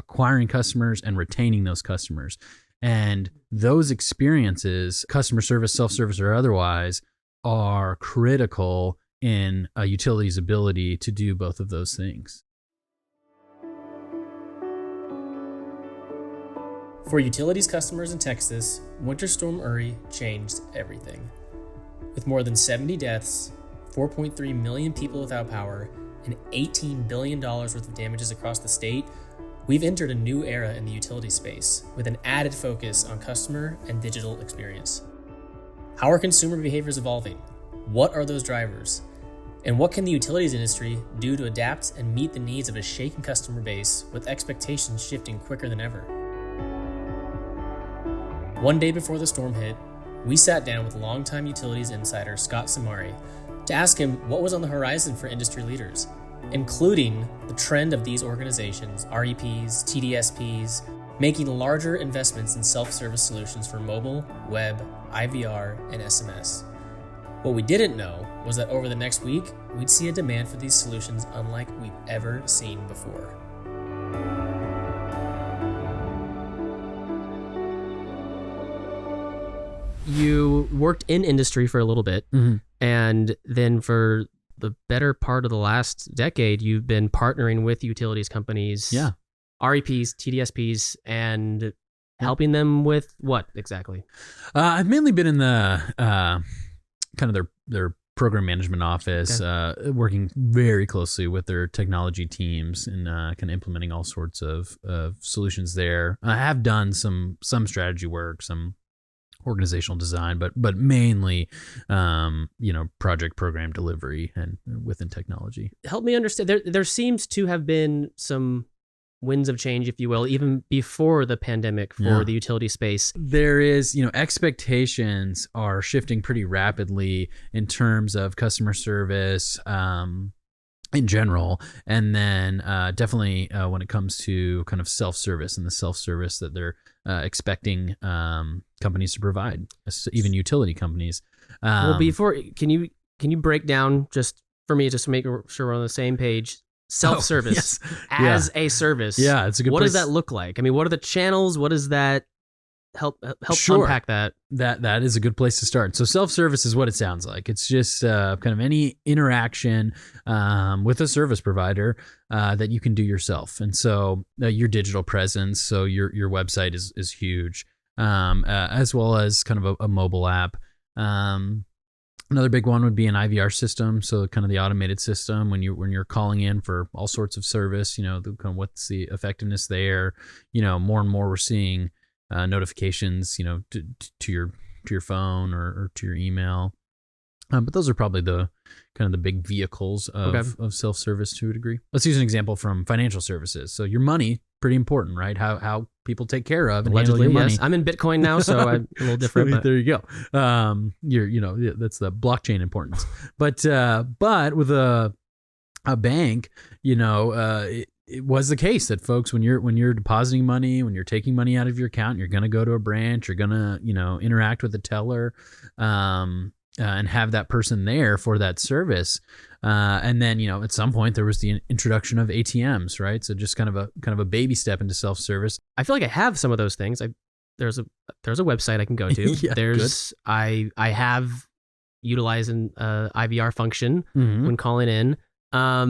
acquiring customers and retaining those customers. And those experiences, customer service, self-service, or otherwise, are critical in a utility's ability to do both of those things. For utilities customers in Texas, Winter Storm Uri changed everything. With more than 70 deaths, 4.3 million people without power, and $18 billion worth of damages across the state, we've entered a new era in the utility space with an added focus on customer and digital experience. How are consumer behaviors evolving? What are those drivers? And what can the utilities industry do to adapt and meet the needs of a shaken customer base with expectations shifting quicker than ever? One day before the storm hit, we sat down with longtime utilities insider Scott Simari to ask him what was on the horizon for industry leaders, including the trend of these organizations, REPs, TDSPs, making larger investments in self-service solutions for mobile, web, IVR, and SMS. What we didn't know was that over the next week, we'd see a demand for these solutions unlike we've ever seen before. You worked in industry for a little bit, and then for the better part of the last decade, you've been partnering with utilities companies, REPs, TDSPs, and helping them with what exactly? I've mainly been in the kind of their program management office, working very closely with their technology teams and kind of implementing all sorts of solutions there. I have done some strategy work, some organizational design, but mainly, project program delivery and within technology. Help me understand. There seems to have been some winds of change, if you will, even before the pandemic for the utility space. There is, expectations are shifting pretty rapidly in terms of customer service, in general, and then definitely when it comes to kind of self-service and the self-service that they're expecting companies to provide, even utility companies. Well, can you break down, just for me, just to make sure we're on the same page, self-service as a service? Yeah, it's a good. What place. does that look like? I mean, what are the channels? What does that help unpack that? That is a good place to start. So self-service is what it sounds like. It's just kind of any interaction with a service provider that you can do yourself. And so your digital presence, so your website is huge, as well as kind of a mobile app. Another big one would be an IVR system, so kind of the automated system when you're calling in for all sorts of service. Kind of what's the effectiveness there. More and more we're seeing notifications, to your phone or to your email. But those are probably the kind of the big vehicles of self-service to a degree. Let's use an example from financial services. So your money, pretty important, right? How people take care of and handle your money. Yes. I'm in Bitcoin now, so I'm a little different. So there you go. That's the blockchain importance. But with a bank, it was the case that folks, when you're depositing money, when you're taking money out of your account, you're going to go to a branch, you're going to, interact with the teller, and have that person there for that service. And then, at some point there was the introduction of ATMs, right? So just kind of a baby step into self-service. I feel like I have some of those things. There's a website I can go to. Good. I have utilized an IVR function when calling in. I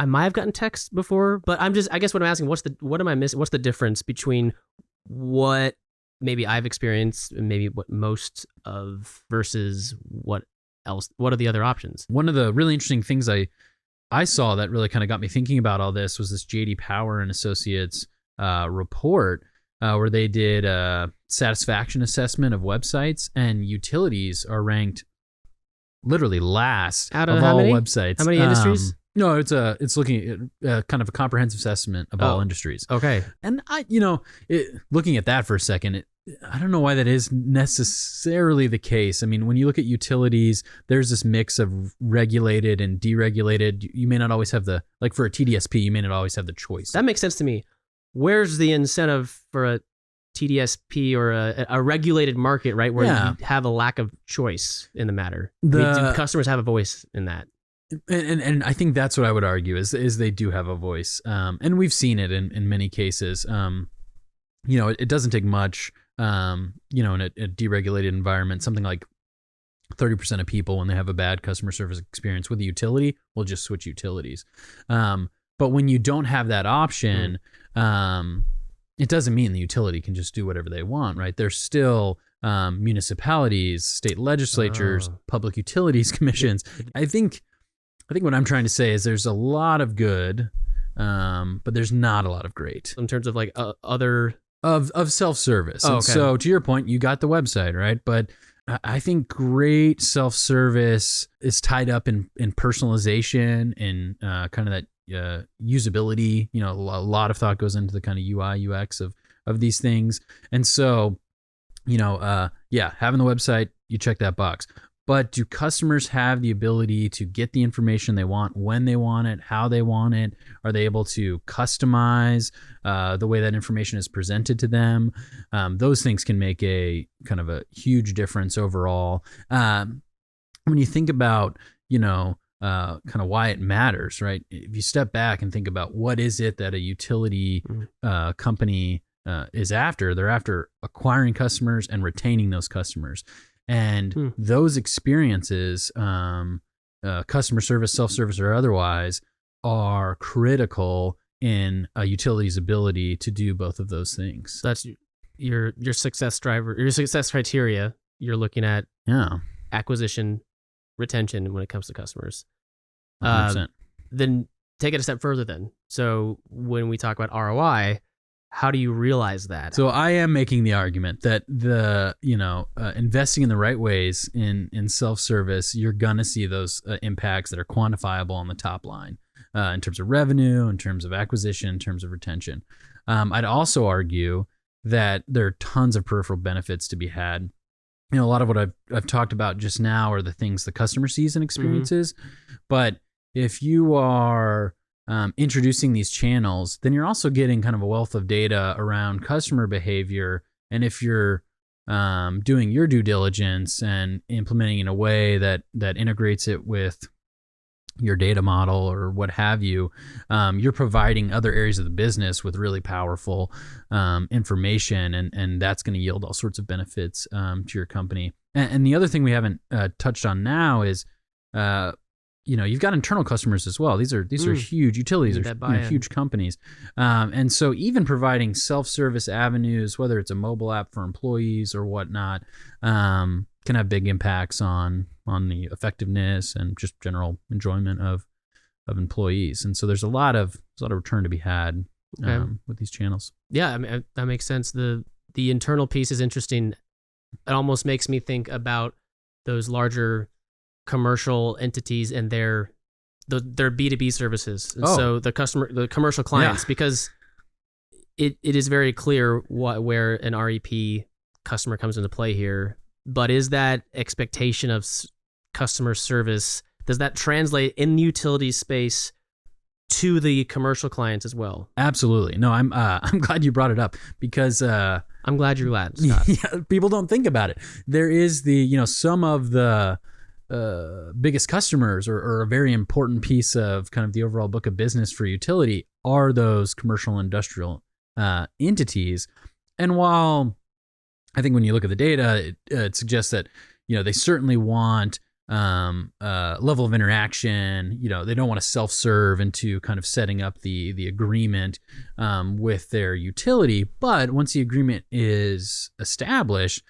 might have gotten text before, but I guess what I'm asking, what am I missing? What's the difference between what maybe I've experienced and maybe what most of versus what else? What are the other options? One of the really interesting things I saw that really kind of got me thinking about all this was this J.D. Power and Associates report where they did a satisfaction assessment of websites, and utilities are ranked literally last out of all many? websites. How many industries? No, it's looking at kind of a comprehensive assessment of all industries. Okay. And looking at that for a second, I don't know why that is necessarily the case. I mean, when you look at utilities, there's this mix of regulated and deregulated. You may not always have for a TDSP, you may not always have the choice. That makes sense to me. Where's the incentive for a TDSP or a regulated market, right, where you have a lack of choice in the matter? Do customers have a voice in that? And I think that's what I would argue is they do have a voice. And we've seen it in many cases. It doesn't take much, in a deregulated environment, something like 30% of people, when they have a bad customer service experience with a utility, will just switch utilities. But when you don't have that option, it doesn't mean the utility can just do whatever they want, right? There's still municipalities, state legislatures, public utilities commissions. I think what I'm trying to say is there's a lot of good, but there's not a lot of great in terms of like other of self-service. Oh, And okay. so to your point, you got the website, right? But I think great self-service is tied up in personalization and kind of that usability. A lot of thought goes into the kind of UI, UX of these things. And so, having the website, you check that box. But do customers have the ability to get the information they want when they want it, how they want it? Are they able to customize the way that information is presented to them? Those things can make a kind of a huge difference overall. When you think about, kind of why it matters, right? If you step back and think about what is it that a utility company is after, they're after acquiring customers and retaining those customers. And those experiences, customer service, self-service, or otherwise, are critical in a utility's ability to do both of those things. That's your success driver, your success criteria. You're looking at acquisition, retention when it comes to customers. 100%. Then take it a step further then. So when we talk about ROI, how do you realize that? So I am making the argument that investing in the right ways in self-service, you're going to see those impacts that are quantifiable on the top line in terms of revenue, in terms of acquisition, in terms of retention. I'd also argue that there are tons of peripheral benefits to be had. A lot of what I've talked about just now are the things the customer sees and experiences. But if you are introducing these channels, then you're also getting kind of a wealth of data around customer behavior. And if you're doing your due diligence and implementing in a way that integrates it with your data model or what have you, you're providing other areas of the business with really powerful information, and that's going to yield all sorts of benefits to your company. And the other thing we haven't touched on now is you've got internal customers as well. These are huge utilities, are huge companies. And so even providing self-service avenues, whether it's a mobile app for employees or whatnot, can have big impacts on the effectiveness and just general enjoyment of employees. And so there's a lot of return to be had with these channels. Yeah, I mean, that makes sense. The internal piece is interesting. It almost makes me think about those larger commercial entities and their B2B services. And so the commercial clients, because it is very clear where an REP customer comes into play here. But is that expectation of customer service, does that translate in the utility space to the commercial clients as well? Absolutely. No, I'm glad you brought it up because I'm glad you're glad, Scott. People don't think about it. There is some of the biggest customers or a very important piece of kind of the overall book of business for utility are those commercial industrial entities. And while I think when you look at the data, it suggests that, they certainly want level of interaction. They don't want to self-serve into kind of setting up the agreement with their utility. But once the agreement is established,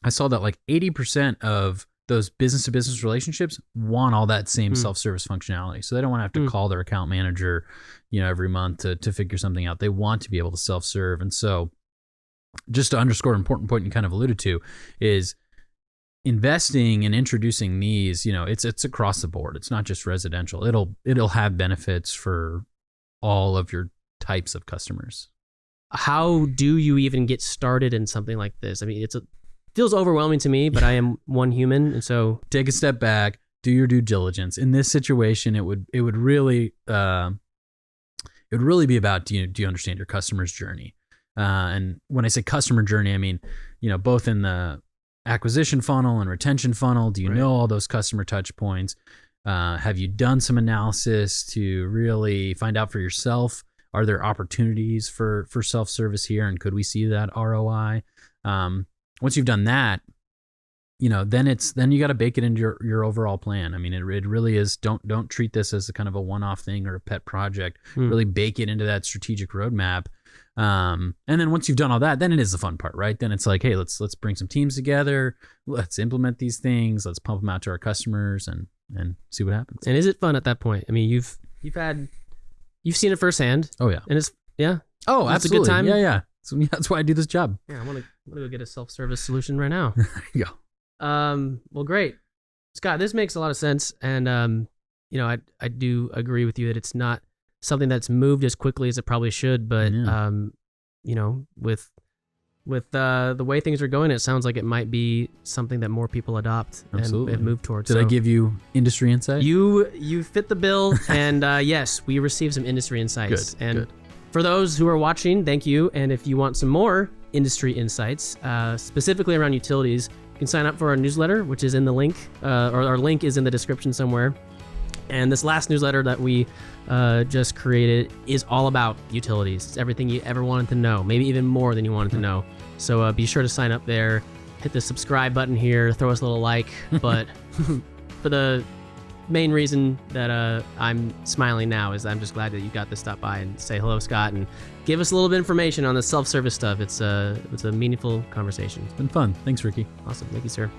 I saw that like 80% of those business-to-business relationships want all that same self-service functionality. So they don't want to have to call their account manager, every month to figure something out. They want to be able to self-serve. And so just to underscore an important point you kind of alluded to is investing and introducing these, it's across the board. It's not just residential. It'll have benefits for all of your types of customers. How do you even get started in something like this? I mean, feels overwhelming to me, but I am one human, and so take a step back, do your due diligence. In this situation, it would really be about do you understand your customer's journey? And when I say customer journey, I mean both in the acquisition funnel and retention funnel. Do you know all those customer touch points? Have you done some analysis to really find out for yourself? Are there opportunities for self-service here, and could we see that ROI? Once you've done that, then you got to bake it into your overall plan. I mean, it really is. Don't treat this as a kind of a one-off thing or a pet project. Really bake it into that strategic roadmap. And then once you've done all that, then it is the fun part, right? Then it's like, hey, let's bring some teams together. Let's implement these things. Let's pump them out to our customers and see what happens. And is it fun at that point? I mean, you've seen it firsthand. Oh yeah. And it's yeah. Oh, it's absolutely. a good time. Yeah. So that's why I do this job. Yeah, I want to go get a self-service solution right now. There you go. Well, great, Scott. This makes a lot of sense, and I do agree with you that it's not something that's moved as quickly as it probably should. But with the way things are going, it sounds like it might be something that more people adopt and move towards. Did I give you industry insight? You fit the bill, and yes, we received some industry insights. Good. For those who are watching, thank you. And if you want some more industry insights, specifically around utilities, you can sign up for our newsletter, which is in the link, or our link is in the description somewhere. And this last newsletter that we just created is all about utilities. It's everything you ever wanted to know, maybe even more than you wanted to know. So be sure to sign up there, hit the subscribe button here, throw us a little like. But for the main reason that I'm smiling now is I'm just glad that you got to stop by and say hello, Scott, and give us a little bit of information on the self-service stuff. It's a meaningful conversation. It's been fun. Thanks, Ricky. Awesome. Thank you, sir.